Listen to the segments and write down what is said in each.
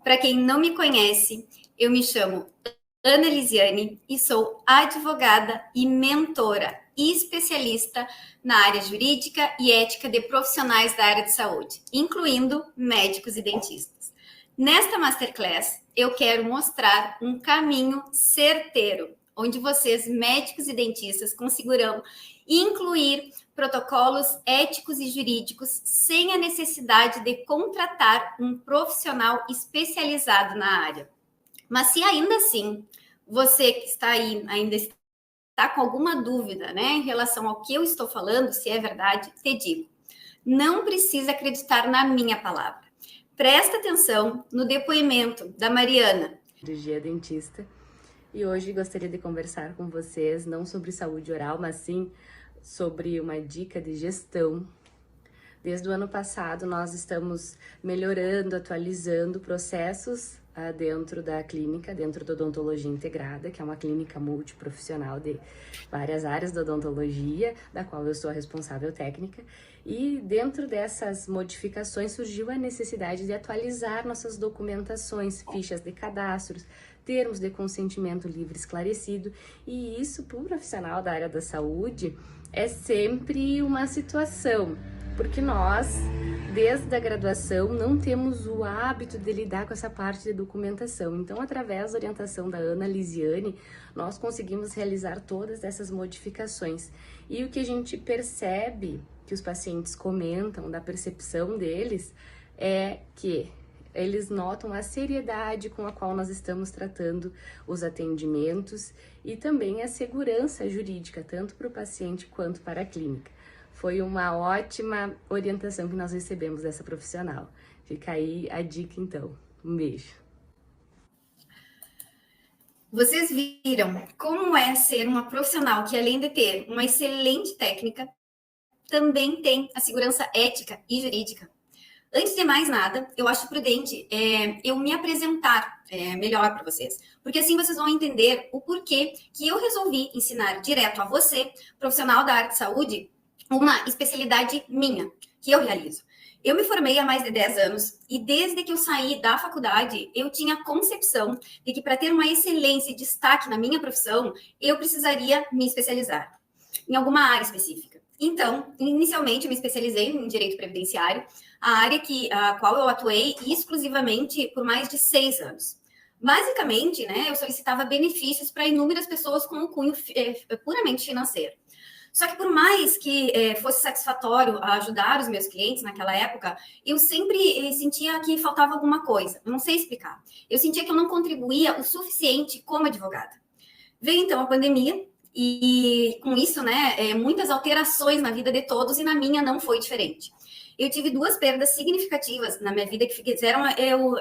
Para quem não me conhece, eu me chamo Ana Lisiane e sou advogada e mentora e especialista na área jurídica e ética de profissionais da área de saúde, incluindo médicos e dentistas. Nesta Masterclass, eu quero mostrar um caminho certeiro, onde vocês, médicos e dentistas, conseguirão incluir protocolos éticos e jurídicos sem a necessidade de contratar um profissional especializado na área. Mas se ainda assim você que está aí ainda está com alguma dúvida, né, em relação ao que eu estou falando, se é verdade, te digo, não precisa acreditar na minha palavra. Presta atenção no depoimento da Mariana, cirurgia dentista, e hoje gostaria de conversar com vocês não sobre saúde oral, mas sim sobre uma dica de gestão. Desde o ano passado, nós estamos melhorando, atualizando processos dentro da clínica, dentro da odontologia integrada, que é uma clínica multiprofissional de várias áreas da odontologia, da qual eu sou a responsável técnica. E dentro dessas modificações surgiu a necessidade de atualizar nossas documentações, fichas de cadastros, termos de consentimento livre esclarecido, e isso para o profissional da área da saúde é sempre uma situação, porque nós, desde a graduação, não temos o hábito de lidar com essa parte de documentação. Então, através da orientação da Ana Lisiane, nós conseguimos realizar todas essas modificações. E o que a gente percebe, que os pacientes comentam da percepção deles, é que eles notam a seriedade com a qual nós estamos tratando os atendimentos e também a segurança jurídica, tanto para o paciente quanto para a clínica. Foi uma ótima orientação que nós recebemos dessa profissional. Fica aí a dica, então. Um beijo. Vocês viram como é ser uma profissional que, além de ter uma excelente técnica, também tem a segurança ética e jurídica. Antes de mais nada, eu acho prudente eu me apresentar melhor para vocês, porque assim vocês vão entender o porquê que eu resolvi ensinar direto a você, profissional da área de saúde, uma especialidade minha, que eu realizo. Eu me formei há mais de 10 anos e desde que eu saí da faculdade, eu tinha a concepção de que para ter uma excelência e destaque na minha profissão, eu precisaria me especializar em alguma área específica. Então, inicialmente, eu me especializei em direito previdenciário, a área a qual eu atuei exclusivamente por mais de 6 anos. Basicamente, né, eu solicitava benefícios para inúmeras pessoas com um cunho puramente financeiro. Só que por mais que fosse satisfatório ajudar os meus clientes naquela época, eu sempre sentia que faltava alguma coisa. Eu não sei explicar. Eu sentia que eu não contribuía o suficiente como advogada. Veio então a pandemia e com isso, né, muitas alterações na vida de todos e na minha não foi diferente. Eu tive 2 perdas significativas na minha vida que fizeram eu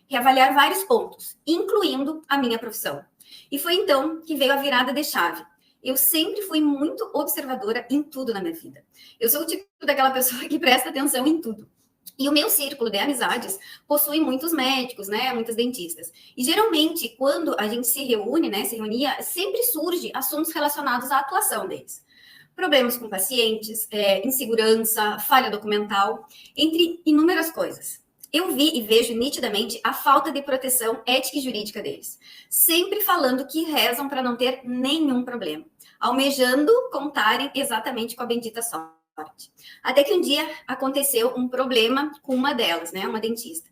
reavaliar vários pontos, incluindo a minha profissão. E foi então que veio a virada de chave. Eu sempre fui muito observadora em tudo na minha vida. Eu sou o tipo daquela pessoa que presta atenção em tudo. E o meu círculo de amizades possui muitos médicos, né, muitas dentistas. E geralmente, quando a gente se reúne, né, se reunia, sempre surge assuntos relacionados à atuação deles. Problemas com pacientes, insegurança, falha documental, entre inúmeras coisas. Eu vi e vejo nitidamente a falta de proteção ética e jurídica deles, sempre falando que rezam para não ter nenhum problema, almejando contarem exatamente com a bendita sorte. Até que um dia aconteceu um problema com uma delas, né, uma dentista.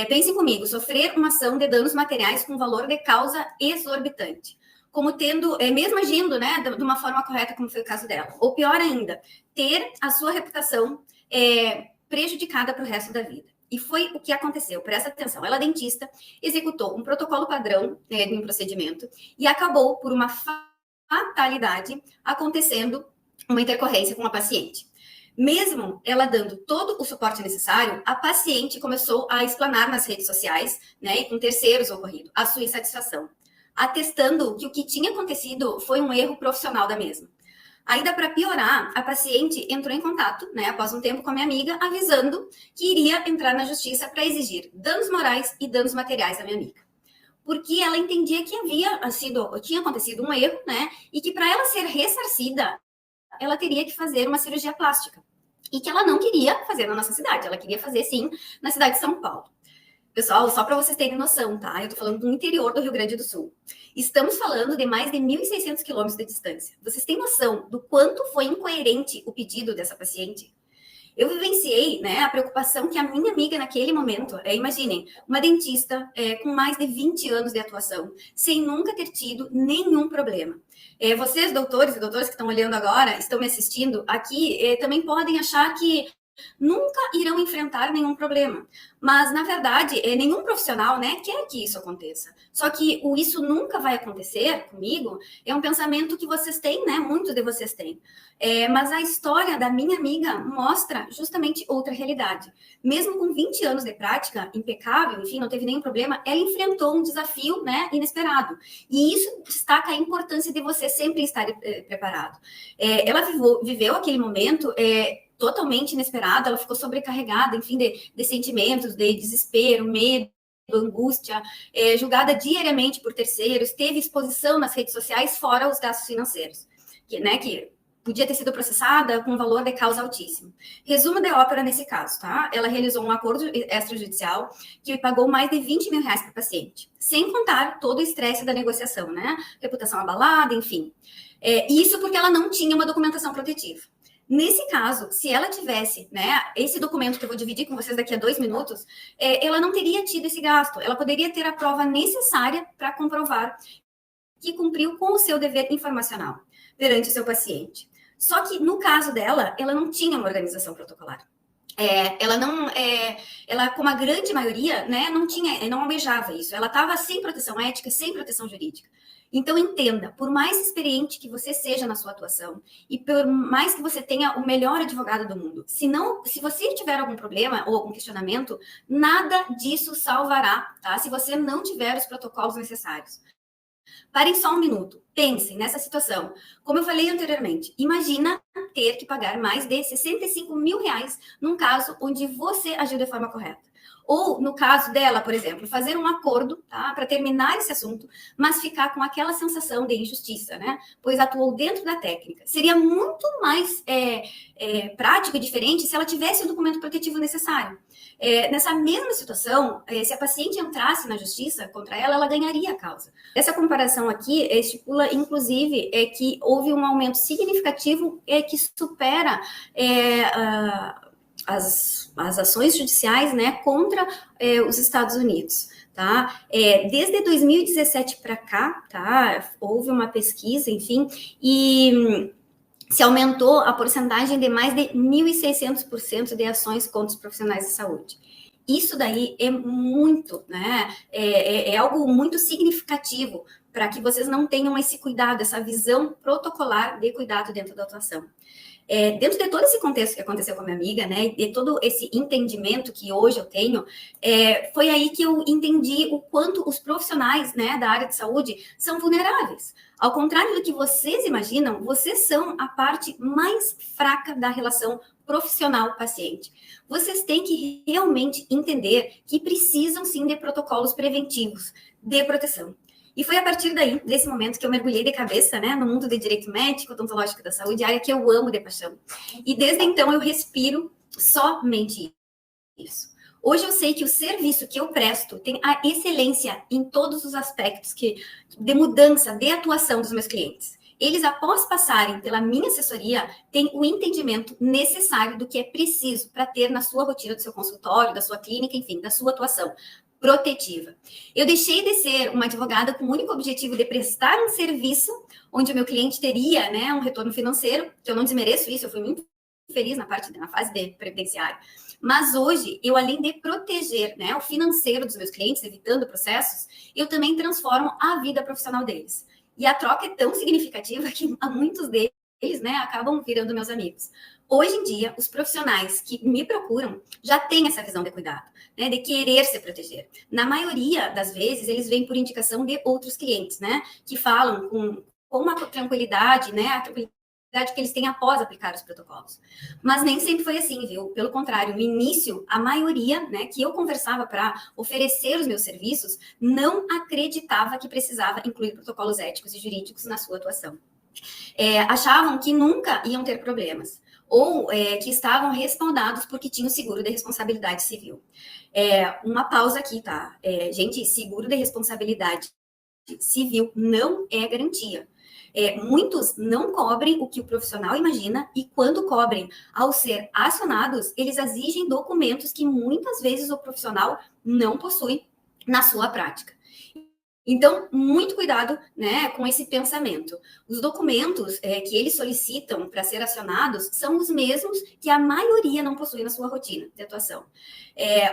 Pensem comigo, sofrer uma ação de danos materiais com valor de causa exorbitante, como tendo, mesmo agindo, né, de uma forma correta, como foi o caso dela. Ou pior ainda, ter a sua reputação prejudicada para o resto da vida. E foi o que aconteceu, presta atenção. Ela, dentista, executou um protocolo padrão de um procedimento e acabou por uma fatalidade acontecendo uma intercorrência com a paciente. Mesmo ela dando todo o suporte necessário, a paciente começou a explanar nas redes sociais, né, e com terceiros ocorrido, a sua insatisfação, atestando que o que tinha acontecido foi um erro profissional da mesma. Ainda para piorar, a paciente entrou em contato, né, após um tempo com a minha amiga, avisando que iria entrar na justiça para exigir danos morais e danos materiais da minha amiga. Porque ela entendia que tinha acontecido um erro, né, e que para ela ser ressarcida, ela teria que fazer uma cirurgia plástica. E que ela não queria fazer na nossa cidade, ela queria fazer, sim, na cidade de São Paulo. Pessoal, só para vocês terem noção, tá? Eu tô falando do interior do Rio Grande do Sul. Estamos falando de mais de 1.600 quilômetros de distância. Vocês têm noção do quanto foi incoerente o pedido dessa paciente? Eu vivenciei, né, a preocupação que a minha amiga naquele momento, imaginem, uma dentista com mais de 20 anos de atuação, sem nunca ter tido nenhum problema. Vocês, doutores e doutoras que estão olhando agora, estão me assistindo aqui, também podem achar que nunca irão enfrentar nenhum problema. Mas, na verdade, nenhum profissional, né, quer que isso aconteça. Só que o isso nunca vai acontecer comigo é um pensamento que vocês têm, né, muitos de vocês têm. Mas a história da minha amiga mostra justamente outra realidade. Mesmo com 20 anos de prática, impecável, enfim, não teve nenhum problema, ela enfrentou um desafio, né, inesperado. E isso destaca a importância de você sempre estar preparado. Ela viveu aquele momento totalmente inesperado, ela ficou sobrecarregada, enfim, de sentimentos, de desespero, medo, angústia, julgada diariamente por terceiros, teve exposição nas redes sociais, fora os gastos financeiros, que podia ter sido processada com um valor de causa altíssimo. Resumo de ópera nesse caso, tá? Ela realizou um acordo extrajudicial que pagou mais de 20 mil reais para o paciente, sem contar todo o estresse da negociação, né? Reputação abalada, enfim. Isso porque ela não tinha uma documentação protetiva. Nesse caso, se ela tivesse, né, esse documento que eu vou dividir com vocês daqui a 2 minutos, ela não teria tido esse gasto. Ela poderia ter a prova necessária para comprovar que cumpriu com o seu dever informacional perante o seu paciente. Só que, no caso dela, ela não tinha uma organização protocolar. Ela, como a grande maioria, né, não almejava isso. Ela estava sem proteção ética, sem proteção jurídica. Então, entenda, por mais experiente que você seja na sua atuação e por mais que você tenha o melhor advogado do mundo, se você tiver algum problema ou algum questionamento, nada disso salvará, tá? Se você não tiver os protocolos necessários. Parem só um minuto, pensem nessa situação. Como eu falei anteriormente, imagina ter que pagar mais de 65 mil reais num caso onde você agiu de forma correta. Ou, no caso dela, por exemplo, fazer um acordo, tá, para terminar esse assunto, mas ficar com aquela sensação de injustiça, né? Pois atuou dentro da técnica. Seria muito mais prático e diferente se ela tivesse o documento protetivo necessário. Nessa mesma situação, se a paciente entrasse na justiça contra ela, ela ganharia a causa. Essa comparação aqui estipula, inclusive, que houve um aumento significativo que supera as ações judiciais, né, contra os Estados Unidos. Tá? Desde 2017 para cá, tá? Houve uma pesquisa, enfim, e se aumentou a porcentagem de mais de 1.600% de ações contra os profissionais de saúde. Isso daí é muito, né? É algo muito significativo para que vocês não tenham esse cuidado, essa visão protocolar de cuidado dentro da atuação. Dentro de todo esse contexto que aconteceu com a minha amiga, né, de todo esse entendimento que hoje eu tenho, foi aí que eu entendi o quanto os profissionais, né, da área de saúde são vulneráveis. Ao contrário do que vocês imaginam, vocês são a parte mais fraca da relação profissional-paciente. Vocês têm que realmente entender que precisam sim de protocolos preventivos de proteção. E foi a partir daí, desse momento, que eu mergulhei de cabeça, né, no mundo de direito médico, odontológico da saúde, área que eu amo de paixão. E desde então eu respiro somente isso. Hoje eu sei que o serviço que eu presto tem a excelência em todos os aspectos de mudança, de atuação dos meus clientes. Eles, após passarem pela minha assessoria, têm o entendimento necessário do que é preciso para ter na sua rotina do seu consultório, da sua clínica, enfim, da sua atuação protetiva. Eu deixei de ser uma advogada com o único objetivo de prestar um serviço onde o meu cliente teria, né, um retorno financeiro, que eu não desmereço isso, eu fui muito feliz na fase de previdenciário. Mas hoje, eu além de proteger, né, o financeiro dos meus clientes, evitando processos, eu também transformo a vida profissional deles. E a troca é tão significativa que muitos deles, né, acabam virando meus amigos. Hoje em dia, os profissionais que me procuram já têm essa visão de cuidado, né, de querer se proteger. Na maioria das vezes, eles vêm por indicação de outros clientes, né, que falam com uma tranquilidade, né, a tranquilidade que eles têm após aplicar os protocolos. Mas nem sempre foi assim, viu? Pelo contrário, no início, a maioria, né, que eu conversava para oferecer os meus serviços, não acreditava que precisava incluir protocolos éticos e jurídicos na sua atuação. Achavam que nunca iam ter problemas. ou que estavam respaldados porque tinham seguro de responsabilidade civil. Uma pausa aqui, tá? Gente, seguro de responsabilidade civil não é garantia. Muitos não cobrem o que o profissional imagina e quando cobrem, ao ser acionados, eles exigem documentos que muitas vezes o profissional não possui na sua prática. Então, muito cuidado, né, com esse pensamento. Os documentos que eles solicitam para ser acionados são os mesmos que a maioria não possui na sua rotina de atuação.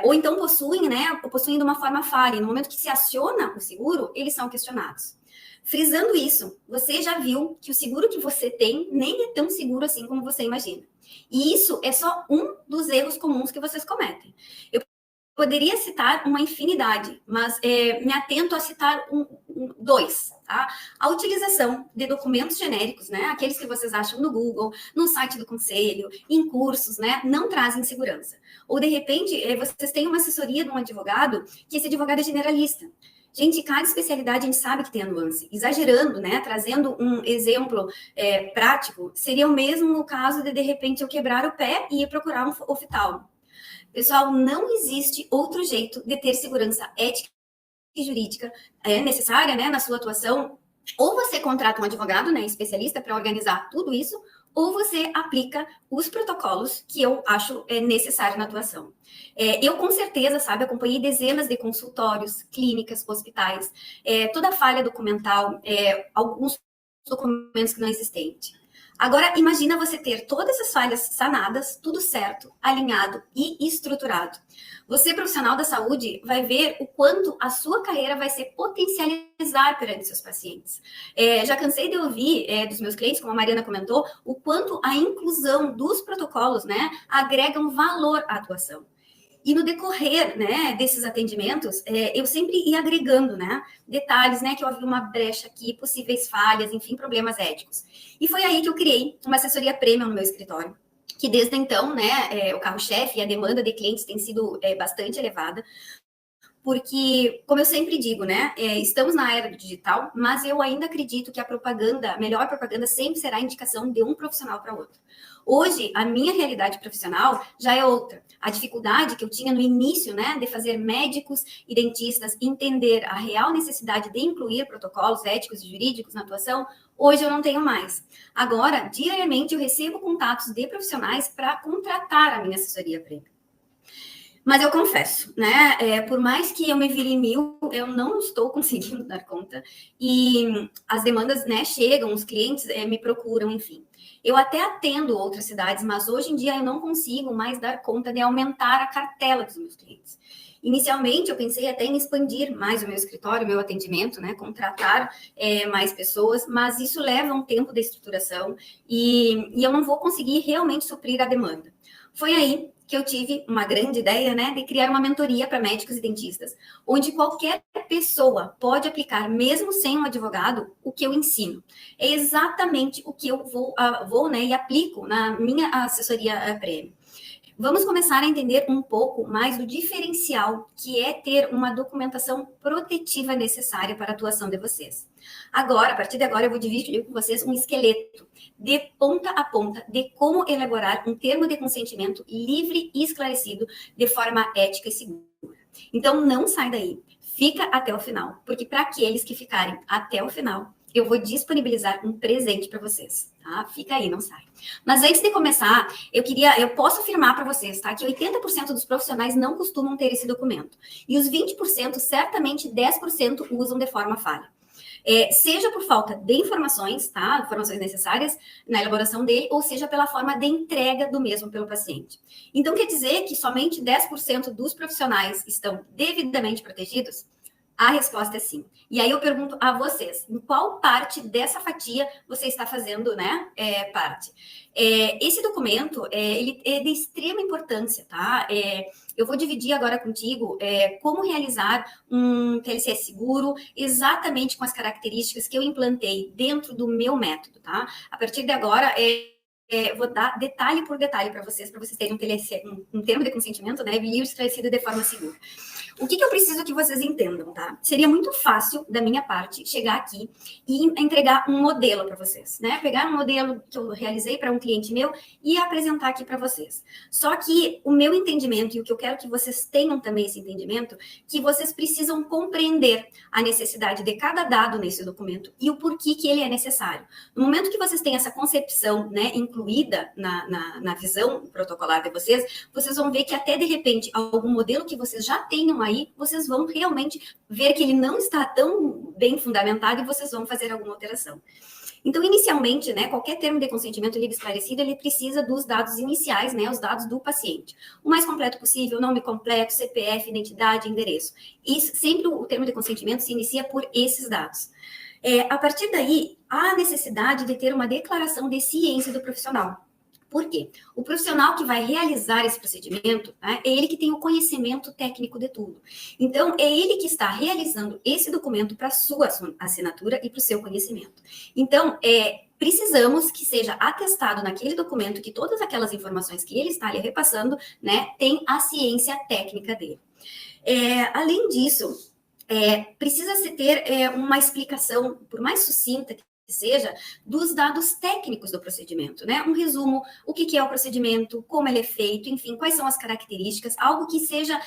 Ou então possuem, né, possuem de uma forma falha. No momento que se aciona o seguro, eles são questionados. Frisando isso, você já viu que o seguro que você tem nem é tão seguro assim como você imagina. E isso é só um dos erros comuns que vocês cometem. Eu poderia citar uma infinidade, mas me atento a citar dois, tá? A utilização de documentos genéricos, né? Aqueles que vocês acham no Google, no site do conselho, em cursos, né? Não trazem segurança. Ou, de repente, vocês têm uma assessoria de um advogado, que esse advogado é generalista. Gente, cada especialidade a gente sabe que tem a nuance. Exagerando, né? Trazendo um exemplo prático, seria o mesmo caso de repente, eu quebrar o pé e ir procurar um oftalmo. Pessoal, não existe outro jeito de ter segurança ética e jurídica necessária, né, na sua atuação. Ou você contrata um advogado, né, especialista para organizar tudo isso, ou você aplica os protocolos que eu acho necessário na atuação. Eu, com certeza, sabe, acompanhei dezenas de consultórios, clínicas, hospitais, toda a falha documental, alguns documentos que não existem. Agora, imagina você ter todas as falhas sanadas, tudo certo, alinhado e estruturado. Você, profissional da saúde, vai ver o quanto a sua carreira vai se potencializar perante seus pacientes. Já cansei de ouvir dos meus clientes, como a Mariana comentou, o quanto a inclusão dos protocolos, né, agregam valor à atuação. E no decorrer, né, desses atendimentos, eu sempre ia agregando, né, detalhes, né, que eu havia uma brecha aqui, possíveis falhas, enfim, problemas éticos. E foi aí que eu criei uma assessoria premium no meu escritório, que desde então, né, o carro-chefe e a demanda de clientes tem sido bastante elevada, porque, como eu sempre digo, né, estamos na era do digital, mas eu ainda acredito que a melhor propaganda sempre será a indicação de um profissional para outro. Hoje, a minha realidade profissional já é outra. A dificuldade que eu tinha no início, né, de fazer médicos e dentistas entender a real necessidade de incluir protocolos éticos e jurídicos na atuação, hoje eu não tenho mais. Agora, diariamente, eu recebo contatos de profissionais para contratar a minha assessoria premium. Mas eu confesso, né? Por mais que eu me vire em mil, eu não estou conseguindo dar conta. E as demandas, né, chegam, os clientes me procuram, enfim. Eu até atendo outras cidades, mas hoje em dia eu não consigo mais dar conta de aumentar a cartela dos meus clientes. Inicialmente, eu pensei até em expandir mais o meu escritório, o meu atendimento, né? Contratar mais pessoas, mas isso leva um tempo de estruturação e eu não vou conseguir realmente suprir a demanda. Foi aí que eu tive uma grande ideia, né, de criar uma mentoria para médicos e dentistas, onde qualquer pessoa pode aplicar, mesmo sem um advogado, o que eu ensino. É exatamente o que eu vou né, e aplico na minha assessoria premium. Vamos começar a entender um pouco mais do diferencial que é ter uma documentação protetiva necessária para a atuação de vocês. Agora, a partir de agora, eu vou dividir com vocês um esqueleto de ponta a ponta de como elaborar um termo de consentimento livre e esclarecido de forma ética e segura. Então, não sai daí. Fica até o final, porque para aqueles que ficarem até o final, eu vou disponibilizar um presente para vocês, tá? Fica aí, não sai. Mas antes de começar, eu posso afirmar para vocês, tá? Que 80% dos profissionais não costumam ter esse documento. E os 20%, certamente 10% usam de forma falha. Seja por falta de informações, tá? Informações necessárias na elaboração dele, ou seja pela forma de entrega do mesmo pelo paciente. Então, quer dizer que somente 10% dos profissionais estão devidamente protegidos? A resposta é sim. E aí eu pergunto a vocês, em qual parte dessa fatia você está fazendo, né, parte? Esse documento, ele é de extrema importância, tá? Eu vou dividir agora contigo como realizar um TLC seguro, exatamente com as características que eu implantei dentro do meu método, tá? A partir de agora, vou dar detalhe por detalhe para vocês terem um TLC, um termo de consentimento, né, livre e esclarecido de forma segura. O que eu preciso que vocês entendam, tá? Seria muito fácil, da minha parte, chegar aqui e entregar um modelo para vocês, né? Pegar um modelo que eu realizei para um cliente meu e apresentar aqui para vocês. Só que o meu entendimento, e o que eu quero que vocês tenham também esse entendimento, que vocês precisam compreender a necessidade de cada dado nesse documento e o porquê que ele é necessário. No momento que vocês têm essa concepção, né, incluída na visão protocolar de vocês vão ver que até de repente algum modelo que vocês já tenham aí, vocês vão realmente ver que ele não está tão bem fundamentado e vocês vão fazer alguma alteração. Então, inicialmente, né, qualquer termo de consentimento livre esclarecido, ele precisa dos dados iniciais, né, os dados do paciente. O mais completo possível, nome completo, CPF, identidade, endereço. Isso, sempre o termo de consentimento se inicia por esses dados. A partir daí, há necessidade de ter uma declaração de ciência do profissional. Por quê? O profissional que vai realizar esse procedimento, né, é ele que tem o conhecimento técnico de tudo. Então, é ele que está realizando esse documento para a sua assinatura e para o seu conhecimento. Então, precisamos que seja atestado naquele documento que todas aquelas informações que ele está lhe repassando, né, tem a ciência técnica dele. Além disso, precisa-se ter uma explicação, por mais sucinta que seja, dos dados técnicos do procedimento, né? Um resumo, o que é o procedimento, como ele é feito, enfim, quais são as características, algo que seja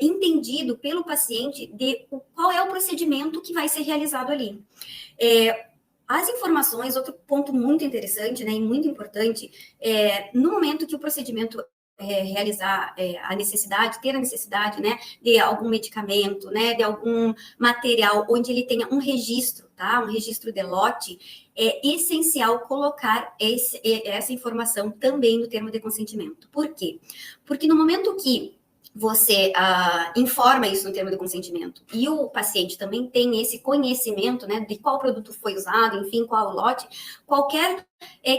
entendido pelo paciente de qual é o procedimento que vai ser realizado ali. As informações, outro ponto muito interessante, né, e muito importante, no momento que o procedimento realizar ter a necessidade, né, de algum medicamento, né, de algum material onde ele tenha um registro, tá, um registro de lote, é essencial colocar essa informação também no termo de consentimento. Por quê? Porque no momento que você informa isso no termo de consentimento e o paciente também tem esse conhecimento, né, de qual produto foi usado, enfim, qual o lote, qualquer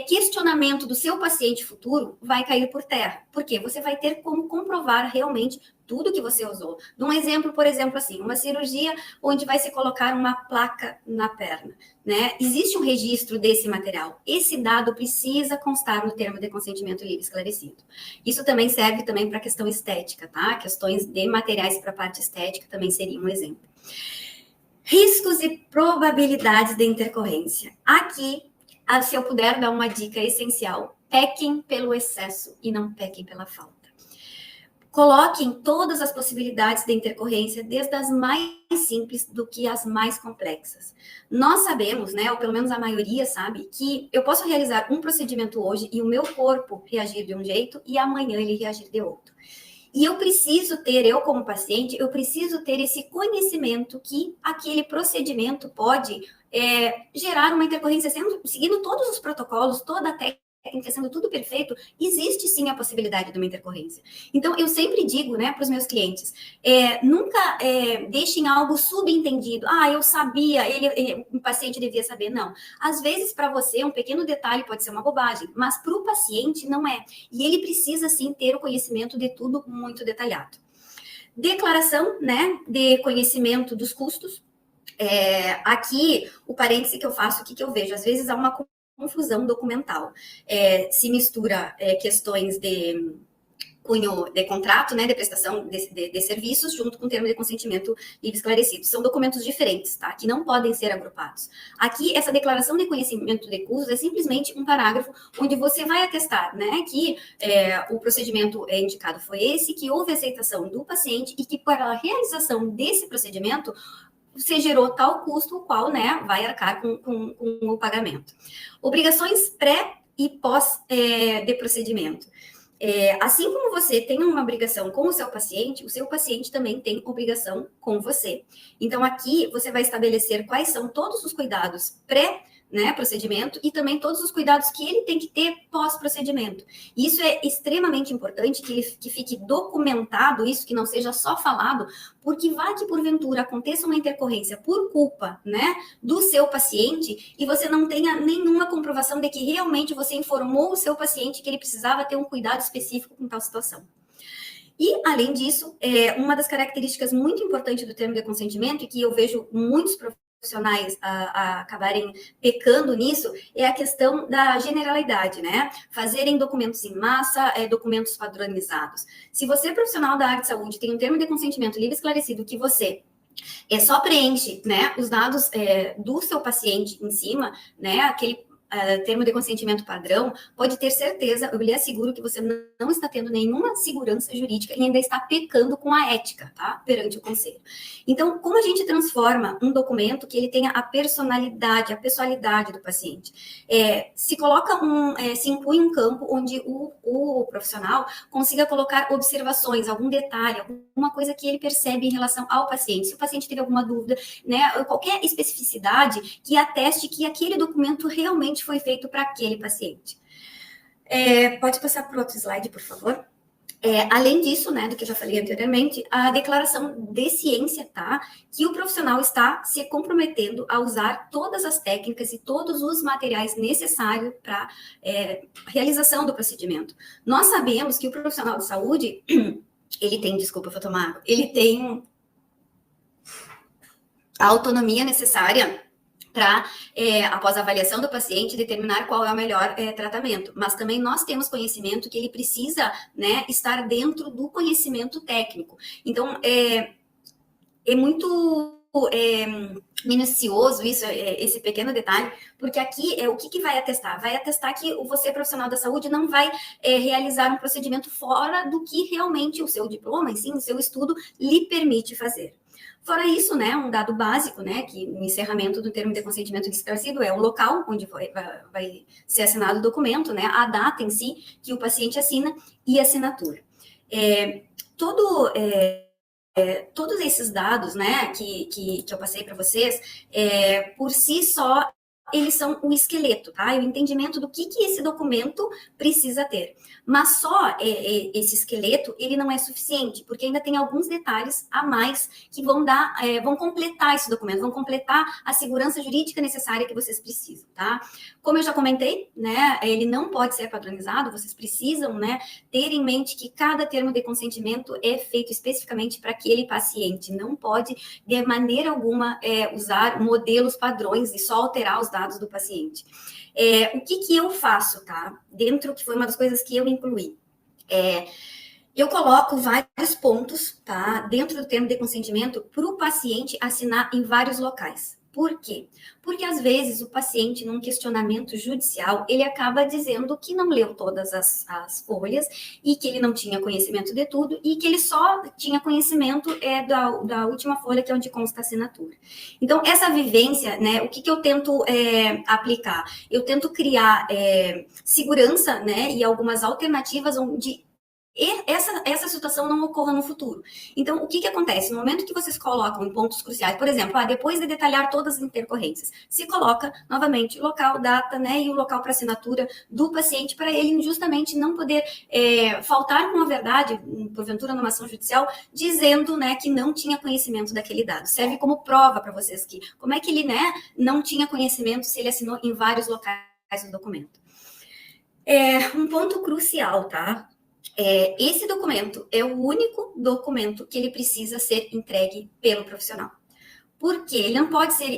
questionamento do seu paciente futuro vai cair por terra. Por quê? Você vai ter como comprovar realmente tudo que você usou. Um exemplo, por exemplo, assim, uma cirurgia onde vai se colocar uma placa na perna, né? Existe um registro desse material. Esse dado precisa constar no termo de consentimento livre esclarecido. Isso também serve também para a questão estética, tá? Questões de materiais para a parte estética também seria um exemplo. Riscos e probabilidades de intercorrência. Aqui, se eu puder dar uma dica essencial, pequem pelo excesso e não pequem pela falta. Coloquem todas as possibilidades de intercorrência, desde as mais simples do que as mais complexas. Nós sabemos, né, ou pelo menos a maioria sabe, que eu posso realizar um procedimento hoje e o meu corpo reagir de um jeito e amanhã ele reagir de outro. E eu preciso ter, eu como paciente, eu preciso ter esse conhecimento que aquele procedimento pode gerar uma intercorrência, seguindo todos os protocolos, toda a técnica, sendo tudo perfeito, existe sim a possibilidade de uma intercorrência. Então, eu sempre digo, né, para os meus clientes, nunca deixem algo subentendido. Eu sabia, o paciente devia saber. Não. Às vezes, para você, um pequeno detalhe pode ser uma bobagem, mas para o paciente não é. E ele precisa, sim, ter o conhecimento de tudo muito detalhado. Declaração, né, de conhecimento dos custos. Aqui, o parêntese que eu faço, o que eu vejo? Às vezes há uma confusão documental. Se mistura questões de cunho de contrato, né, de prestação de serviços, junto com o termo de consentimento livre esclarecido. São documentos diferentes, tá? Que não podem ser agrupados. Aqui, essa declaração de conhecimento de custos é simplesmente um parágrafo onde você vai atestar, né, que o procedimento indicado foi esse, que houve aceitação do paciente e que para a realização desse procedimento você gerou tal custo, o qual, né, vai arcar com o pagamento. Obrigações pré e pós de procedimento. Assim como você tem uma obrigação com o seu paciente também tem obrigação com você. Então, aqui você vai estabelecer quais são todos os cuidados procedimento e também todos os cuidados que ele tem que ter pós-procedimento. Isso é extremamente importante que fique documentado, isso que não seja só falado, porque vai que porventura aconteça uma intercorrência por culpa, né, do seu paciente e você não tenha nenhuma comprovação de que realmente você informou o seu paciente que ele precisava ter um cuidado específico com tal situação. E, além disso, uma das características muito importantes do termo de consentimento e que eu vejo muitos profissionais profissionais a acabarem pecando nisso é a questão da generalidade, né? Fazerem documentos em massa, documentos padronizados. Se você, profissional da área de saúde, tem um termo de consentimento livre e esclarecido que você só preenche, né, os dados do seu paciente em cima, né, aquele termo de consentimento padrão, pode ter certeza, eu lhe asseguro que você não está tendo nenhuma segurança jurídica e ainda está pecando com a ética, tá? Perante o conselho. Então, como a gente transforma um documento que ele tenha a personalidade, a pessoalidade do paciente? Se coloca se inclui um campo onde o profissional consiga colocar observações, algum detalhe, alguma coisa que ele percebe em relação ao paciente. Se o paciente teve alguma dúvida, né, qualquer especificidade que ateste que aquele documento realmente foi feito para aquele paciente. Pode passar para o outro slide, por favor. Além disso, né, do que eu já falei anteriormente, a declaração de ciência, tá? Que o profissional está se comprometendo a usar todas as técnicas e todos os materiais necessários para realização do procedimento. Nós sabemos que o profissional de saúde, ele tem, desculpa, eu vou tomar água, ele tem a autonomia necessária para, após a avaliação do paciente, determinar qual é o melhor tratamento. Mas também nós temos conhecimento que ele precisa, né, estar dentro do conhecimento técnico. Então, é muito minucioso isso, esse pequeno detalhe, porque aqui o que vai atestar? Vai atestar que você, profissional da saúde, não vai realizar um procedimento fora do que realmente o seu diploma, sim, o seu estudo lhe permite fazer. Fora isso, né, um dado básico, né, que no encerramento do termo de consentimento esclarecido é o local onde vai ser assinado o documento, né, a data em si que o paciente assina e a assinatura. Todos esses dados, né, que eu passei para vocês, por si só, eles são o esqueleto, tá? E o entendimento do que esse documento precisa ter. Mas só esse esqueleto, ele não é suficiente, porque ainda tem alguns detalhes a mais que vão completar esse documento, vão completar a segurança jurídica necessária que vocês precisam, tá? Como eu já comentei, né, ele não pode ser padronizado, vocês precisam, né, ter em mente que cada termo de consentimento é feito especificamente para aquele paciente, não pode, de maneira alguma, usar modelos padrões e só alterar os dados do paciente. O que eu faço, tá? Dentro, que foi uma das coisas que eu incluí. Eu coloco vários pontos, tá? Dentro do termo de consentimento para o paciente assinar em vários locais. Por quê? Porque, às vezes, o paciente, num questionamento judicial, ele acaba dizendo que não leu todas as folhas e que ele não tinha conhecimento de tudo e que ele só tinha conhecimento da última folha, que é onde consta a assinatura. Então, essa vivência, né, o que eu tento aplicar? Eu tento criar segurança, né, e algumas alternativas onde essa situação não ocorra no futuro. Então, o que acontece? No momento que vocês colocam em pontos cruciais, por exemplo, depois de detalhar todas as intercorrências, se coloca novamente local, data, né, e o local para assinatura do paciente, para ele justamente não poder faltar com a verdade, porventura numa ação judicial, dizendo, né, que não tinha conhecimento daquele dado. Serve como prova para vocês que, como é que ele, né, não tinha conhecimento se ele assinou em vários locais do documento. Um ponto crucial, tá? Esse documento é o único documento que ele precisa ser entregue pelo profissional. Porque ele não pode ser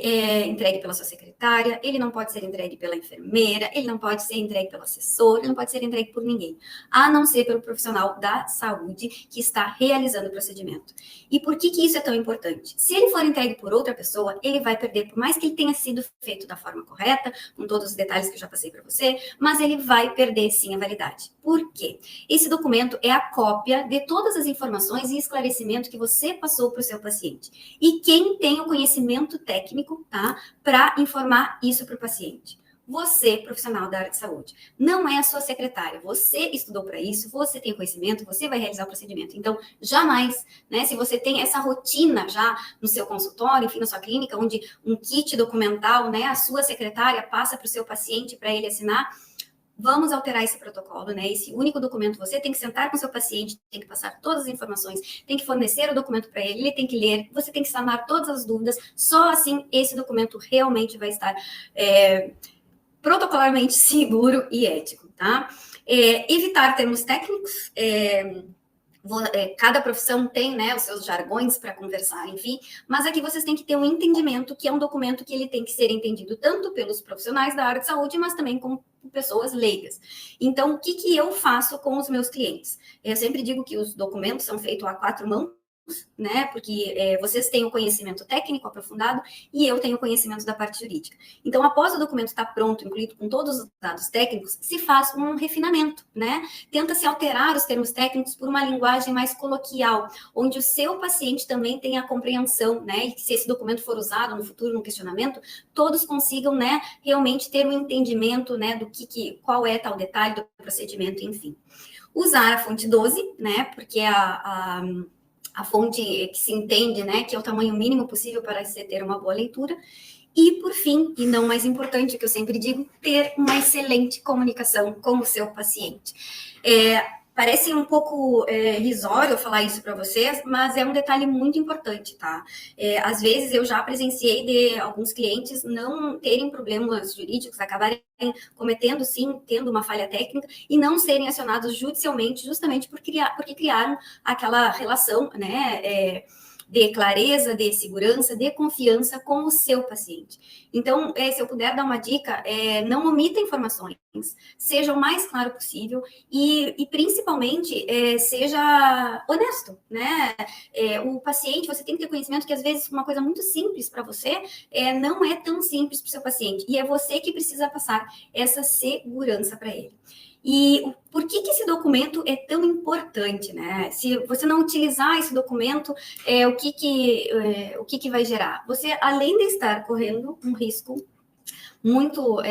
entregue pela sua secretária, ele não pode ser entregue pela enfermeira, ele não pode ser entregue pelo assessor, ele não pode ser entregue por ninguém, a não ser pelo profissional da saúde que está realizando o procedimento. E por que isso é tão importante? Se ele for entregue por outra pessoa, ele vai perder, por mais que ele tenha sido feito da forma correta, com todos os detalhes que eu já passei para você, mas ele vai perder sim a validade. Por quê? Esse documento é a cópia de todas as informações e esclarecimento que você passou para o seu paciente. E quem tem o conhecimento técnico, tá, para informar isso para o paciente? Você, profissional da área de saúde. Não é a sua secretária. Você estudou para isso, você tem conhecimento, você vai realizar o procedimento. Então, jamais, né, se você tem essa rotina já no seu consultório, enfim, na sua clínica, onde um kit documental, né, a sua secretária passa para o seu paciente para ele assinar, vamos alterar esse protocolo, né? Esse único documento, você tem que sentar com o seu paciente, tem que passar todas as informações, tem que fornecer o documento para ele, ele tem que ler, você tem que sanar todas as dúvidas, só assim esse documento realmente vai estar protocolarmente seguro e ético, tá? Evitar termos técnicos, cada profissão tem, né, os seus jargões para conversar, enfim, mas aqui vocês têm que ter um entendimento que é um documento que ele tem que ser entendido tanto pelos profissionais da área de saúde, mas também como pessoas leigas. Então, o que eu faço com os meus clientes? Eu sempre digo que os documentos são feitos a 4 mãos, né? Porque vocês têm o conhecimento técnico aprofundado e eu tenho o conhecimento da parte jurídica. Então, após o documento estar pronto, incluído com todos os dados técnicos, se faz um refinamento, né? Tenta-se alterar os termos técnicos por uma linguagem mais coloquial, onde o seu paciente também tenha a compreensão, né? E que se esse documento for usado no futuro, no questionamento, todos consigam, né, realmente ter um entendimento, né, do qual é tal detalhe do procedimento, enfim. Usar a fonte 12, né? Porque a fonte que se entende, né, que é o tamanho mínimo possível para você ter uma boa leitura. E, por fim, e não mais importante, que eu sempre digo, ter uma excelente comunicação com o seu paciente. Parece um pouco risório falar isso para vocês, mas é um detalhe muito importante, tá? Às vezes eu já presenciei de alguns clientes não terem problemas jurídicos, acabarem cometendo, sim, tendo uma falha técnica e não serem acionados judicialmente, justamente porque criaram aquela relação, né, de clareza, de segurança, de confiança com o seu paciente. Então, se eu puder dar uma dica, não omita informações, seja o mais claro possível e principalmente, seja honesto, né? O paciente, você tem que ter conhecimento que às vezes uma coisa muito simples para você não é tão simples para o seu paciente e é você que precisa passar essa segurança para ele. E por que esse documento é tão importante, né? Se você não utilizar esse documento, o que vai gerar? Você, além de estar correndo um risco muito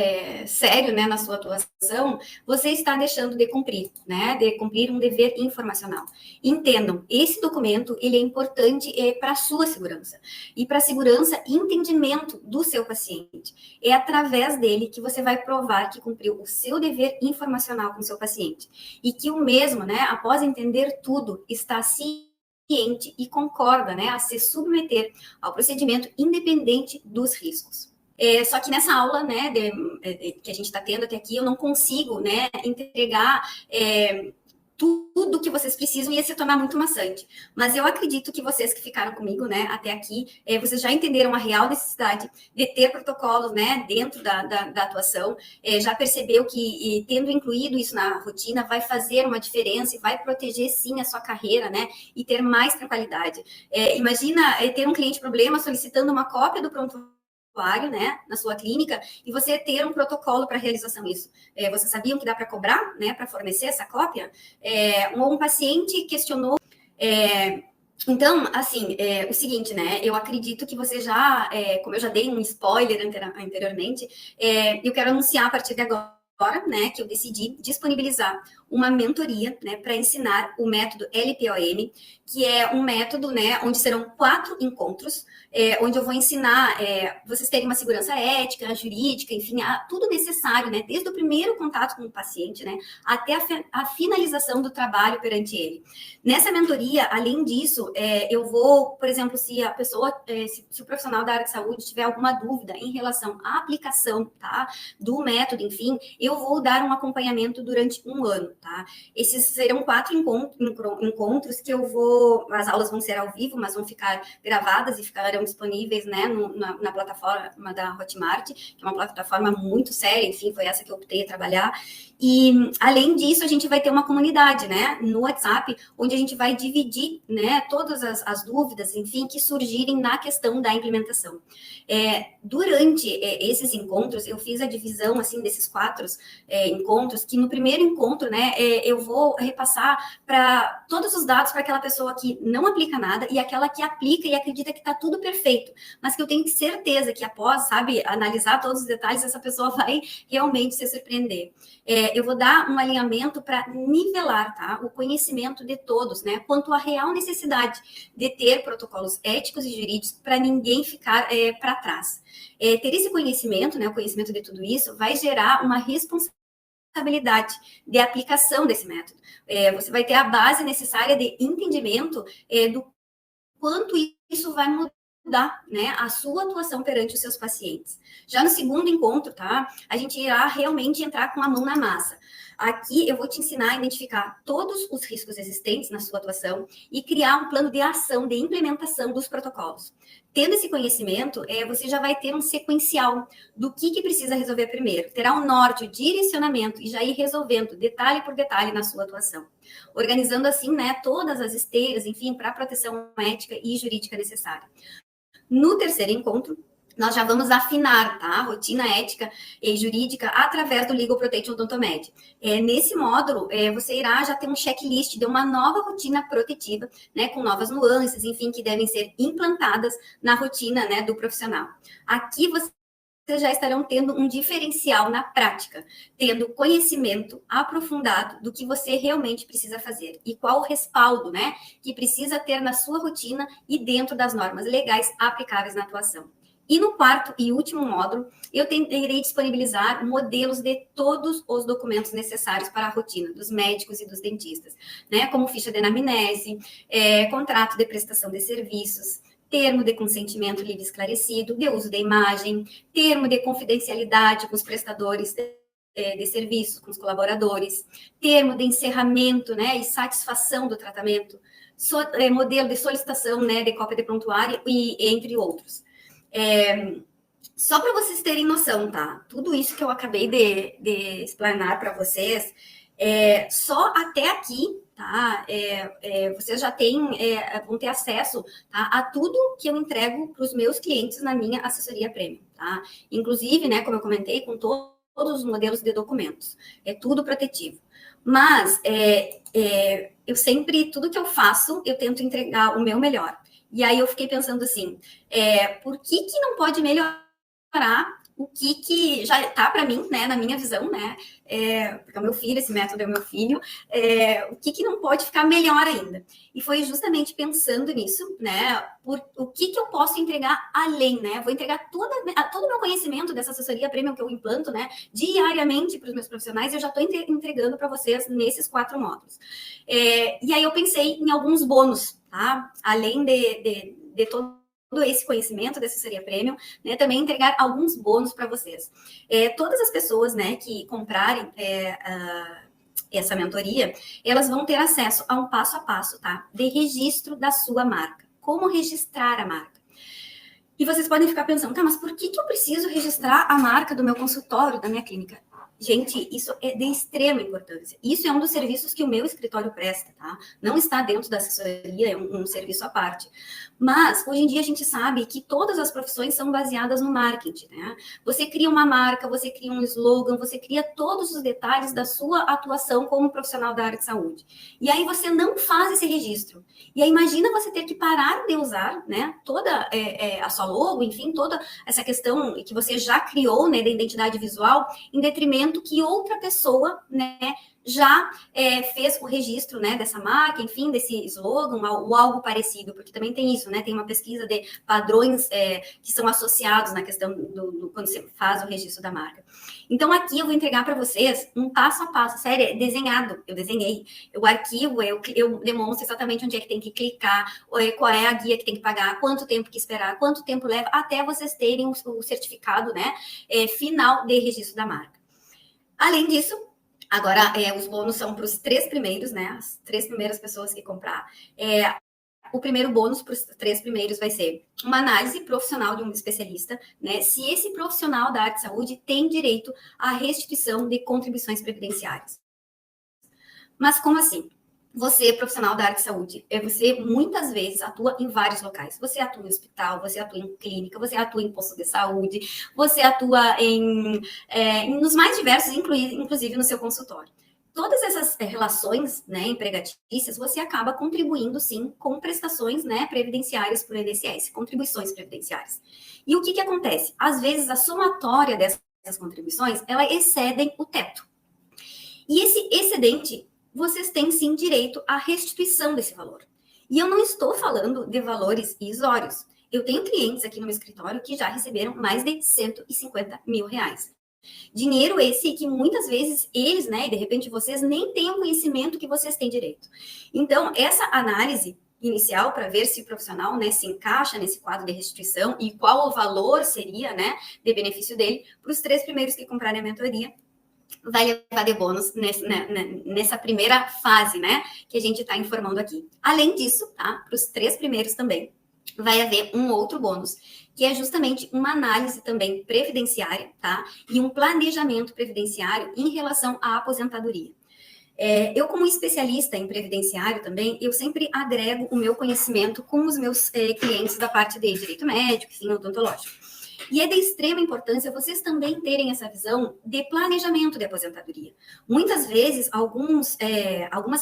sério, né, na sua atuação, você está deixando de cumprir, né, de cumprir um dever informacional. Entendam, esse documento, ele é importante para a sua segurança, e para a segurança e entendimento do seu paciente. É através dele que você vai provar que cumpriu o seu dever informacional com o seu paciente, e que o mesmo, né, após entender tudo, está ciente e concorda, né, a se submeter ao procedimento independente dos riscos. Só que nessa aula, né, que a gente está tendo até aqui, eu não consigo, né, entregar tudo que vocês precisam, ia se tornar muito maçante. Mas eu acredito que vocês que ficaram comigo, né, até aqui, vocês já entenderam a real necessidade de ter protocolos, né, dentro da atuação, já percebeu que tendo incluído isso na rotina vai fazer uma diferença e vai proteger, sim, a sua carreira, né, e ter mais tranquilidade. Imagina ter um cliente problema solicitando uma cópia do prontuário, né, na sua clínica, e você ter um protocolo para realização disso. Vocês sabiam que dá para cobrar, né, para fornecer essa cópia? Um paciente questionou. Então, assim, o seguinte, né, eu acredito que você já, como eu já dei um spoiler anteriormente, eu quero anunciar a partir de agora, né, que eu decidi disponibilizar uma mentoria, né, para ensinar o método LPOM, que é um método, né, onde serão 4 encontros, onde eu vou ensinar vocês terem uma segurança ética, jurídica, enfim, tudo necessário, né, desde o primeiro contato com o paciente, né, até a finalização do trabalho perante ele. Nessa mentoria, além disso, eu vou, por exemplo, se a pessoa, se o profissional da área de saúde tiver alguma dúvida em relação à aplicação, tá, do método, enfim, eu vou dar um acompanhamento durante 1 ano, tá? Esses serão 4 encontros que eu vou, as aulas vão ser ao vivo, mas vão ficar gravadas e ficarão disponíveis, né, na plataforma da Hotmart, que é uma plataforma muito séria, enfim, foi essa que eu optei a trabalhar. E, além disso, a gente vai ter uma comunidade, né, no WhatsApp, onde a gente vai dividir, né, todas as dúvidas, enfim, que surgirem na questão da implementação. Durante esses encontros, eu fiz a divisão, assim, desses 4 encontros, que no primeiro encontro, né, eu vou repassar para todos os dados para aquela pessoa que não aplica nada e aquela que aplica e acredita que está tudo perfeito, mas que eu tenho certeza que após, sabe, analisar todos os detalhes, essa pessoa vai realmente se surpreender. Eu vou dar um alinhamento para nivelar, tá, o conhecimento de todos, né, quanto à real necessidade de ter protocolos éticos e jurídicos para ninguém ficar para trás. Ter esse conhecimento, né, o conhecimento de tudo isso, vai gerar uma responsabilidade de aplicação desse método. Você vai ter a base necessária de entendimento do quanto isso vai mudar, né, a sua atuação perante os seus pacientes. Já no segundo encontro, tá, a gente irá realmente entrar com a mão na massa. Aqui eu vou te ensinar a identificar todos os riscos existentes na sua atuação e criar um plano de ação, de implementação dos protocolos. Tendo esse conhecimento, você já vai ter um sequencial do que precisa resolver primeiro. Terá um norte, o direcionamento e já ir resolvendo detalhe por detalhe na sua atuação. Organizando assim, né, todas as esteiras, enfim, para a proteção ética e jurídica necessária. No terceiro encontro, nós já vamos afinar, tá? A rotina ética e jurídica através do Legal Protection Odontomed. Nesse módulo, você irá já ter um checklist de uma nova rotina protetiva, né? Com novas nuances, enfim, que devem ser implantadas na rotina, né, do profissional. Aqui vocês já estarão tendo um diferencial na prática, tendo conhecimento aprofundado do que você realmente precisa fazer e qual o respaldo, né, que precisa ter na sua rotina e dentro das normas legais aplicáveis na atuação. E no quarto e último módulo, eu irei disponibilizar modelos de todos os documentos necessários para a rotina dos médicos e dos dentistas, né? Como ficha de anamnese, contrato de prestação de serviços, termo de consentimento livre e esclarecido, de uso de imagem, termo de confidencialidade com os prestadores de serviços, com os colaboradores, termo de encerramento, né, e satisfação do tratamento, modelo de solicitação, né, de cópia de prontuário e entre outros. Só para vocês terem noção, tá? Tudo isso que eu acabei de explanar para vocês, só até aqui, tá? Vocês já vão ter acesso, tá, a tudo que eu entrego para os meus clientes na minha assessoria premium, tá? Inclusive, né, como eu comentei, com todos os modelos de documentos. É tudo protetivo. Mas eu sempre, tudo que eu faço, eu tento entregar o meu melhor. E aí eu fiquei pensando assim, por que não pode melhorar o que já está para mim, né, na minha visão, né, porque é o meu filho, esse método é o meu filho, o que não pode ficar melhor ainda? E foi justamente pensando nisso, né, o que eu posso entregar além, né, vou entregar todo o meu conhecimento dessa assessoria premium que eu implanto, né, diariamente para os meus profissionais, eu já estou entregando para vocês nesses 4 módulos. E aí eu pensei em alguns bônus, tá? Além de todo esse conhecimento da assessoria premium, né, também entregar alguns bônus para vocês. Todas as pessoas, né, que comprarem essa mentoria, elas vão ter acesso a um passo a passo, tá? De registro da sua marca. Como registrar a marca. E vocês podem ficar pensando, tá, mas por que eu preciso registrar a marca do meu consultório, da minha clínica? Gente, isso é de extrema importância. Isso é um dos serviços que o meu escritório presta, tá? Não está dentro da assessoria, é um serviço à parte. Mas, hoje em dia, a gente sabe que todas as profissões são baseadas no marketing, né? Você cria uma marca, você cria um slogan, você cria todos os detalhes da sua atuação como profissional da área de saúde. E aí você não faz esse registro. E aí imagina você ter que parar de usar, né, toda a sua logo, enfim, toda essa questão que você já criou, né, da identidade visual, em detrimento que outra pessoa, né, já fez o registro, né, dessa marca, enfim, desse slogan ou algo parecido, porque também tem isso, né, tem uma pesquisa de padrões que são associados na questão quando você faz o registro da marca. Então, aqui eu vou entregar para vocês um passo a passo, sério, desenhado, eu desenhei, o arquivo, eu demonstro exatamente onde é que tem que clicar, qual é a guia que tem que pagar, quanto tempo que esperar, quanto tempo leva, até vocês terem o certificado, né, final de registro da marca. Além disso, agora os bônus são para os 3 primeiros, né? As 3 primeiras pessoas que comprar. O primeiro bônus para os 3 primeiros vai ser uma análise profissional de um especialista, né? Se esse profissional da área de saúde tem direito à restituição de contribuições previdenciárias. Mas como assim? Você, profissional da área de saúde, você muitas vezes atua em vários locais. Você atua em hospital, você atua em clínica, você atua em posto de saúde, você atua nos mais diversos, inclusive no seu consultório. Todas essas relações, né, empregatícias, você acaba contribuindo, sim, com prestações, né, previdenciárias por INSS, contribuições previdenciárias. E o que acontece? Às vezes, a somatória dessas contribuições, elas excedem o teto. E esse excedente, vocês têm sim direito à restituição desse valor. E eu não estou falando de valores irrisórios. Eu tenho clientes aqui no meu escritório que já receberam mais de 150 mil reais. Dinheiro esse que muitas vezes eles, né, de repente vocês nem têm o conhecimento que vocês têm direito. Então, essa análise inicial para ver se o profissional, né, se encaixa nesse quadro de restituição e qual o valor seria, né, de benefício dele, para os 3 primeiros que comprarem a mentoria, vai levar de bônus nessa primeira fase, né? Que a gente está informando aqui. Além disso, tá? Para os 3 primeiros também, vai haver um outro bônus, que é justamente uma análise também previdenciária, tá? E um planejamento previdenciário em relação à aposentadoria. Eu, como especialista em previdenciário também, eu sempre agrego o meu conhecimento com os meus clientes da parte de direito médico, enfim, odontológico. E é de extrema importância vocês também terem essa visão de planejamento de aposentadoria. Muitas vezes, algumas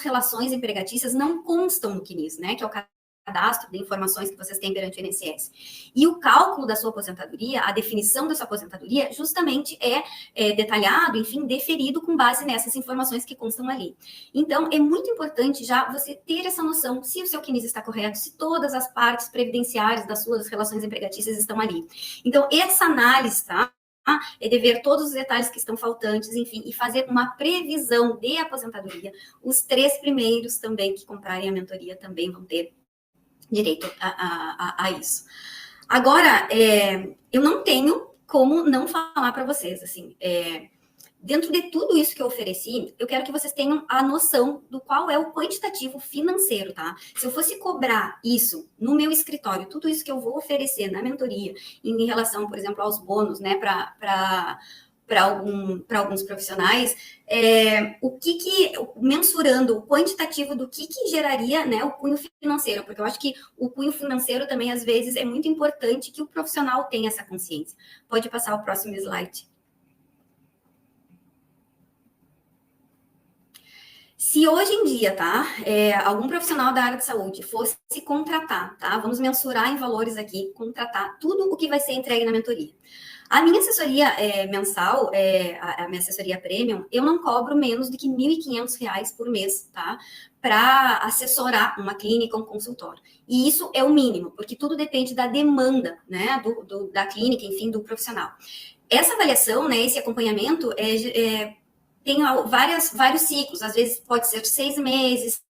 relações empregatícias não constam no CNIS, né? Que é o cadastro de informações que vocês têm perante o INSS. E o cálculo da sua aposentadoria, a definição da sua aposentadoria, justamente é detalhado, enfim, deferido com base nessas informações que constam ali. Então, é muito importante já você ter essa noção se o seu CNIS está correto, se todas as partes previdenciárias das suas relações empregatícias estão ali. Então, essa análise, tá? É de ver todos os detalhes que estão faltantes, enfim, e fazer uma previsão de aposentadoria. Os 3 primeiros também que comprarem a mentoria também vão ter direito a isso. Agora, eu não tenho como não falar para vocês, assim, dentro de tudo isso que eu ofereci, eu quero que vocês tenham a noção do qual é o quantitativo financeiro, tá? Se eu fosse cobrar isso no meu escritório, tudo isso que eu vou oferecer na mentoria, em relação, por exemplo, aos bônus, né, para alguns profissionais, mensurando o quantitativo do que geraria, né, o cunho financeiro, porque eu acho que o cunho financeiro também, às vezes, é muito importante que o profissional tenha essa consciência. Pode passar o próximo slide. Se hoje em dia, tá, algum profissional da área de saúde fosse contratar, tá, vamos mensurar em valores aqui, contratar tudo o que vai ser entregue na mentoria. A minha assessoria mensal, a minha assessoria premium, eu não cobro menos do que R$ 1.500 por mês, tá? Para assessorar uma clínica, um consultório. E isso é o mínimo, porque tudo depende da demanda, né? Da clínica, enfim, do profissional. Essa avaliação, né? Esse acompanhamento tem vários ciclos, às vezes pode ser 6 meses,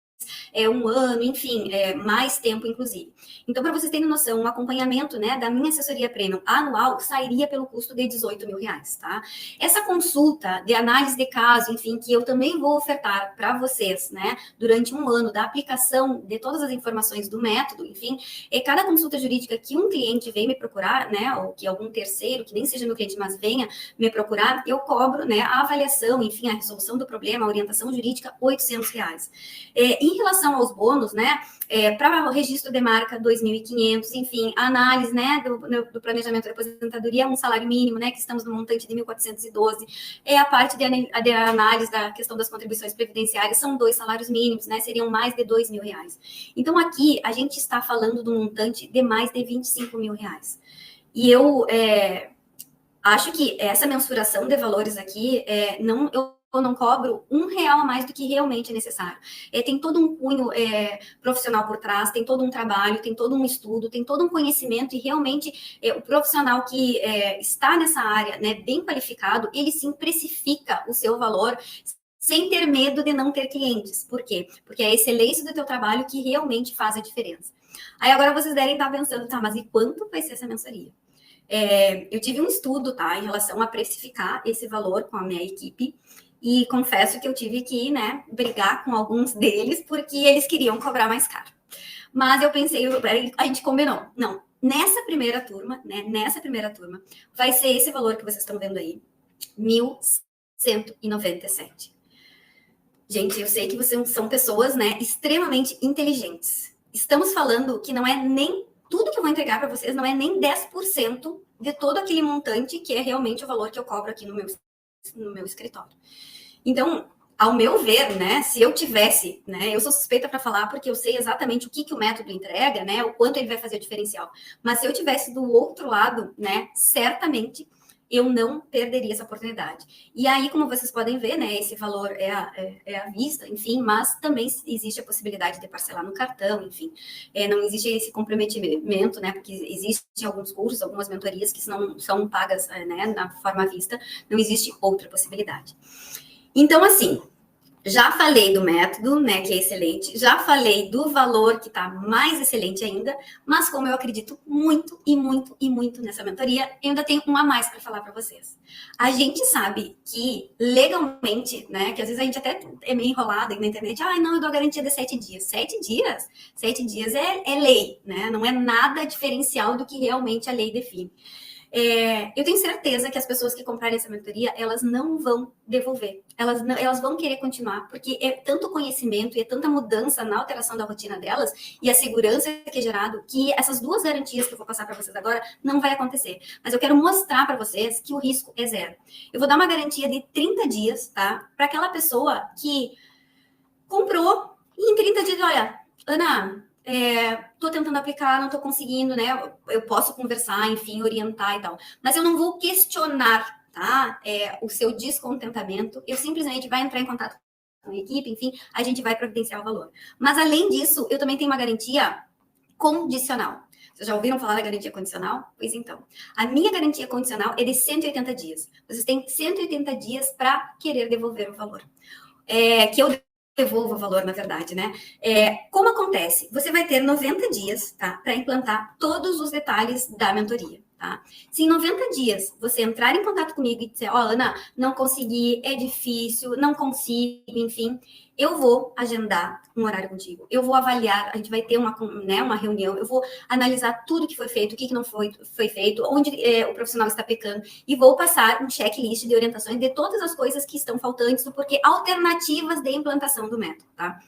1 ano, enfim, mais tempo, inclusive. Então, para vocês terem noção, um acompanhamento, né, da minha assessoria premium anual sairia pelo custo de R$ 18 mil, tá? Essa consulta de análise de caso, enfim, que eu também vou ofertar para vocês, né, durante 1 ano, da aplicação de todas as informações do método, enfim, cada consulta jurídica que um cliente vem me procurar, né, ou que algum terceiro, que nem seja meu cliente, mas venha me procurar, eu cobro, né, a avaliação, enfim, a resolução do problema, a orientação jurídica, R$ 800. Em relação aos bônus, né, para o registro de marca, 2.500, enfim, a análise, né, do planejamento de aposentadoria, um salário mínimo, né, que estamos no montante de 1.412, a parte de análise da questão das contribuições previdenciárias, são 2 salários mínimos, né, seriam mais de R$ 2.000. Então, aqui, a gente está falando de um montante de mais de R$ 25 mil. E eu acho que essa mensuração de valores aqui, eu não cobro R$ 1 a mais do que realmente é necessário. Tem todo um cunho profissional por trás, tem todo um trabalho, tem todo um estudo, tem todo um conhecimento, e realmente o profissional que está nessa área, né, bem qualificado, ele sim precifica o seu valor sem ter medo de não ter clientes. Por quê? Porque é a excelência do teu trabalho que realmente faz a diferença. Aí agora vocês devem estar pensando, tá, mas e quanto vai ser essa mensaria? Eu tive um estudo, tá, em relação a precificar esse valor com a minha equipe, e confesso que eu tive que, né, brigar com alguns deles, porque eles queriam cobrar mais caro. Mas eu pensei, a gente combinou, não, nessa primeira turma, vai ser esse valor que vocês estão vendo aí, 1.197. Gente, eu sei que vocês são pessoas, né, extremamente inteligentes. Estamos falando que não é nem tudo que eu vou entregar para vocês, não é nem 10% de todo aquele montante que é realmente o valor que eu cobro aqui no meu escritório. Então, ao meu ver, né, se eu tivesse, né, eu sou suspeita para falar porque eu sei exatamente o que o método entrega, né, o quanto ele vai fazer diferencial. Mas se eu tivesse do outro lado, né, certamente eu não perderia essa oportunidade. E aí, como vocês podem ver, né, esse valor é à vista, enfim, mas também existe a possibilidade de parcelar no cartão, enfim. Não existe esse comprometimento, né, porque existem alguns cursos, algumas mentorias que não são pagas, né, na forma à vista, não existe outra possibilidade. Então, assim, Já falei do método, né, que é excelente. Já falei do valor, que está mais excelente ainda. Mas como eu acredito muito e muito e muito nessa mentoria, eu ainda tenho uma a mais para falar para vocês. A gente sabe que legalmente, né, que às vezes a gente até é meio enrolado aí na internet. Ah, não, eu dou a garantia de 7 dias. 7 dias? 7 dias é lei, né? Não é nada diferencial do que realmente a lei define. Eu tenho certeza que as pessoas que comprarem essa mentoria, elas não vão devolver. Elas vão querer continuar, porque é tanto conhecimento e é tanta mudança na alteração da rotina delas e a segurança que é gerado, que essas duas garantias que eu vou passar para vocês agora não vai acontecer. Mas eu quero mostrar para vocês que o risco é zero. Eu vou dar uma garantia de 30 dias, tá? Para aquela pessoa que comprou e em 30 dias, olha, Ana, tô tentando aplicar, não tô conseguindo, né? Eu posso conversar, enfim, orientar e tal, mas eu não vou questionar, tá? O seu descontentamento, eu simplesmente vai entrar em contato com a equipe, enfim, a gente vai providenciar o valor. Mas além disso, eu também tenho uma garantia condicional. Vocês já ouviram falar da garantia condicional? Pois então, a minha garantia condicional é de 180 dias. Vocês têm 180 dias para querer devolver o valor. Que eu devolvo o valor, na verdade, né? Como acontece? Você vai ter 90 dias, tá? Para implantar todos os detalhes da mentoria, tá? Se em 90 dias você entrar em contato comigo e dizer, Ana, não consegui, é difícil, não consigo, enfim, eu vou agendar um horário contigo. Eu vou avaliar, a gente vai ter uma reunião, eu vou analisar tudo que foi feito, o que não foi feito, onde o profissional está pecando, e vou passar um checklist de orientações de todas as coisas que estão faltantes, porque alternativas de implantação do método, tá?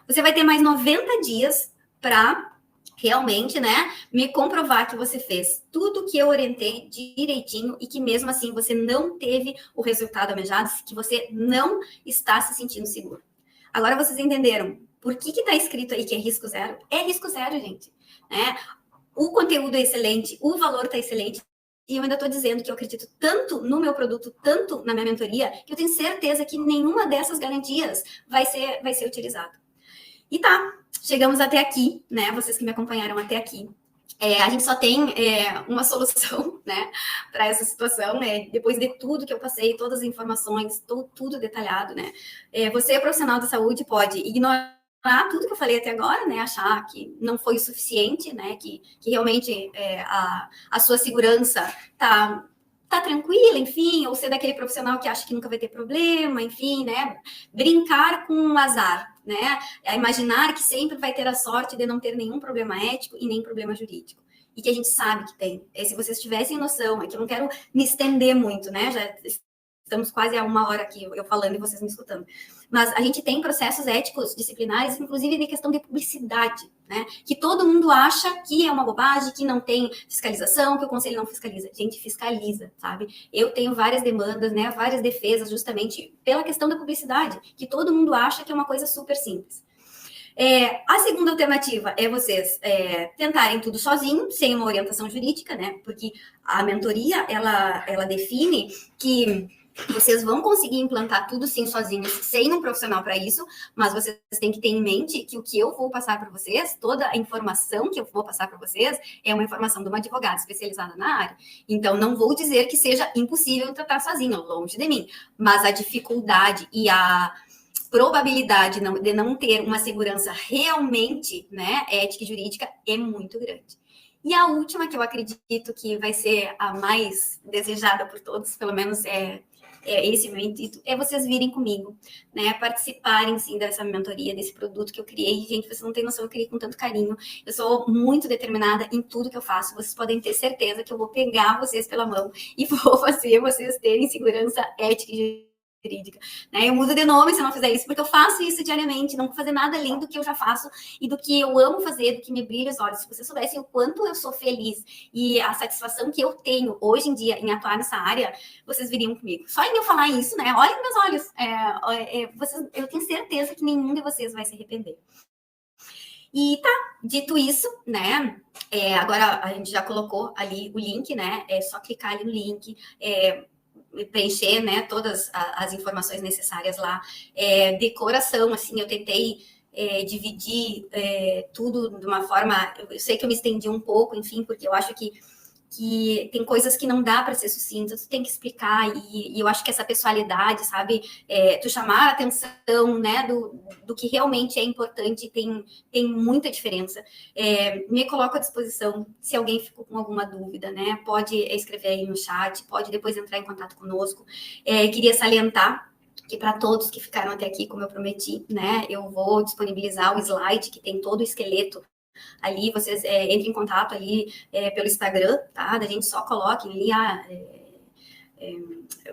Você vai ter mais 90 dias para realmente, né, me comprovar que você fez tudo que eu orientei direitinho e que mesmo assim você não teve o resultado almejado, que você não está se sentindo seguro. Agora vocês entenderam por que está escrito aí que é risco zero? É risco zero, gente. Né? O conteúdo é excelente, o valor está excelente. E eu ainda estou dizendo que eu acredito tanto no meu produto, tanto na minha mentoria, que eu tenho certeza que nenhuma dessas garantias vai ser utilizada. E tá, chegamos até aqui, né? Vocês que me acompanharam até aqui. A gente só tem uma solução, né, para essa situação, né? Depois de tudo que eu passei, todas as informações, tudo detalhado, né? Você, profissional da saúde, pode ignorar tudo que eu falei até agora, né? Achar que não foi o suficiente, né? Que realmente a sua segurança tá tranquila, enfim, ou ser daquele profissional que acha que nunca vai ter problema, enfim, né? Brincar com o azar, né? Imaginar que sempre vai ter a sorte de não ter nenhum problema ético e nem problema jurídico. E que a gente sabe que tem. Se vocês tivessem noção, é que eu não quero me estender muito, né? Já estamos quase a 1 hora aqui eu falando e vocês me escutando. Mas a gente tem processos éticos disciplinares, inclusive de questão de publicidade, né? Que todo mundo acha que é uma bobagem, que não tem fiscalização, que o conselho não fiscaliza. Gente, fiscaliza, sabe? Eu tenho várias demandas, né? Várias defesas justamente pela questão da publicidade, que todo mundo acha que é uma coisa super simples. A segunda alternativa é vocês tentarem tudo sozinho, sem uma orientação jurídica, né? Porque a mentoria, ela define que vocês vão conseguir implantar tudo sim sozinhos, sem um profissional para isso, mas vocês têm que ter em mente que o que eu vou passar para vocês, toda a informação que eu vou passar para vocês, é uma informação de uma advogada especializada na área. Então, não vou dizer que seja impossível tratar sozinho, longe de mim, mas a dificuldade e a probabilidade de não ter uma segurança realmente, né, ética e jurídica é muito grande. E a última, que eu acredito que vai ser a mais desejada por todos, pelo menos esse meu intuito, é vocês virem comigo, né? Participarem, sim, dessa mentoria, desse produto que eu criei. Gente, vocês não têm noção, eu criei com tanto carinho. Eu sou muito determinada em tudo que eu faço. Vocês podem ter certeza que eu vou pegar vocês pela mão e vou fazer vocês terem segurança ética e jurídica. Né? Eu mudo de nome se eu não fizer isso, porque eu faço isso diariamente, não vou fazer nada além do que eu já faço e do que eu amo fazer, do que me brilha os olhos. Se vocês soubessem o quanto eu sou feliz e a satisfação que eu tenho hoje em dia em atuar nessa área, vocês viriam comigo. Só em eu falar isso, né? Olhem meus olhos. Eu tenho certeza que nenhum de vocês vai se arrepender. E tá, dito isso, né? Agora a gente já colocou ali o link, né? É só clicar ali no link, preencher, né, todas as informações necessárias lá. De coração, assim, eu tentei dividir tudo de uma forma... Eu sei que eu me estendi um pouco, enfim, porque eu acho que que tem coisas que não dá para ser sucinta, tu tem que explicar, e eu acho que essa pessoalidade, sabe, tu chamar a atenção, né, do que realmente é importante, tem muita diferença. Me coloco à disposição, se alguém ficou com alguma dúvida, né, pode escrever aí no chat, pode depois entrar em contato conosco. Queria salientar que para todos que ficaram até aqui, como eu prometi, né, eu vou disponibilizar o slide que tem todo o esqueleto ali. Vocês entrem em contato ali pelo Instagram, tá? Da gente só coloquem ali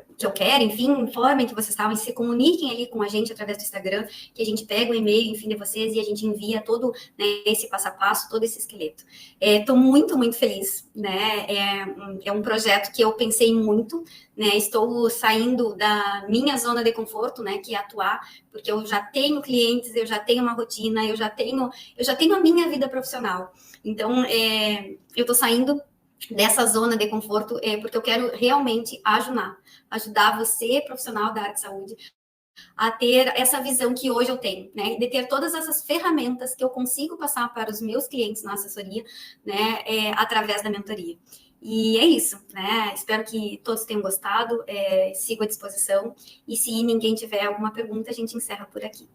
o que eu quero, enfim, informem que vocês estavam e se comuniquem ali com a gente através do Instagram, que a gente pega o e-mail, enfim, de vocês e a gente envia todo, né, esse passo a passo, todo esse esqueleto. Estou muito, muito feliz, né? É um projeto que eu pensei muito, né? Estou saindo da minha zona de conforto, né? Que é atuar, porque eu já tenho clientes, eu já tenho uma rotina, eu já tenho a minha vida profissional. Então, eu estou saindo dessa zona de conforto, porque eu quero realmente ajudar você, profissional da área de saúde, a ter essa visão que hoje eu tenho, né? De ter todas essas ferramentas que eu consigo passar para os meus clientes na assessoria, né? Através da mentoria. E é isso, né? Espero que todos tenham gostado, sigo à disposição, e se ninguém tiver alguma pergunta, a gente encerra por aqui.